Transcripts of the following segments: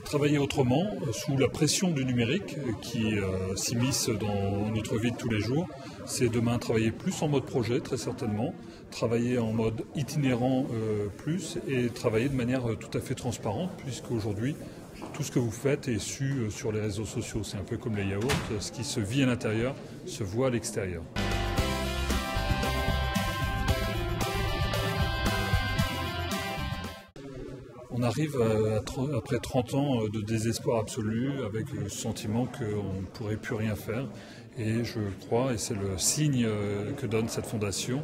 Travailler autrement, sous la pression du numérique qui s'immisce dans notre vie de tous les jours, c'est demain travailler plus en mode projet, très certainement, travailler en mode itinérant plus et travailler de manière tout à fait transparente, puisqu'aujourd'hui, tout ce que vous faites est su sur les réseaux sociaux. C'est un peu comme les yaourts, ce qui se vit à l'intérieur se voit à l'extérieur. On arrive après 30 ans de désespoir absolu, avec le sentiment qu'on ne pourrait plus rien faire. Et je crois, et c'est le signe que donne cette fondation,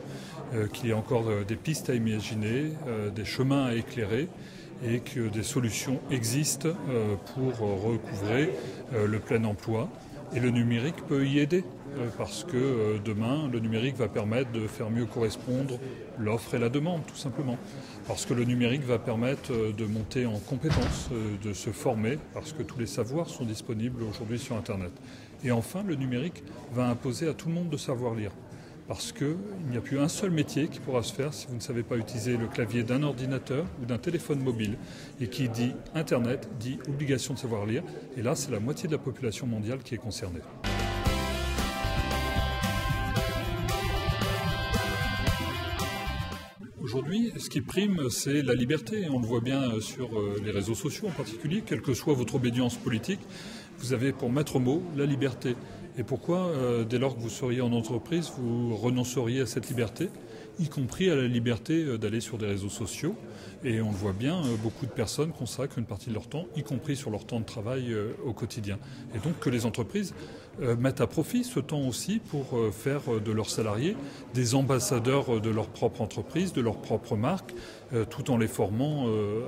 qu'il y a encore des pistes à imaginer, des chemins à éclairer, et que des solutions existent pour recouvrer le plein emploi. Et le numérique peut y aider, parce que demain, le numérique va permettre de faire mieux correspondre l'offre et la demande, tout simplement. Parce que le numérique va permettre de monter en compétences, de se former, parce que tous les savoirs sont disponibles aujourd'hui sur Internet. Et enfin, le numérique va imposer à tout le monde de savoir lire. Parce qu'il n'y a plus un seul métier qui pourra se faire si vous ne savez pas utiliser le clavier d'un ordinateur ou d'un téléphone mobile. Et qui dit Internet, dit obligation de savoir lire. Et là, c'est la moitié de la population mondiale qui est concernée. Aujourd'hui, ce qui prime, c'est la liberté. On le voit bien sur les réseaux sociaux en particulier, quelle que soit votre obédience politique, vous avez pour maître mot la liberté. Et pourquoi, dès lors que vous seriez en entreprise, vous renonceriez à cette liberté, y compris à la liberté d'aller sur des réseaux sociaux? Et on le voit bien, beaucoup de personnes consacrent une partie de leur temps, y compris sur leur temps de travail au quotidien. Et donc que les entreprises mettent à profit ce temps aussi pour faire de leurs salariés des ambassadeurs de leur propre entreprise, de leur propre marque, tout en les formant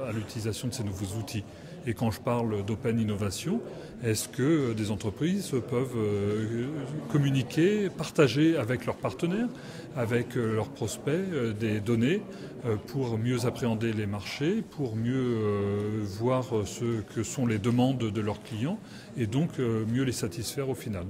à l'utilisation de ces nouveaux outils. Et quand je parle d'open innovation, est-ce que des entreprises peuvent communiquer, partager avec leurs partenaires, avec leurs prospects, des données pour mieux appréhender les marchés, pour mieux voir ce que sont les demandes de leurs clients et donc mieux les satisfaire au final?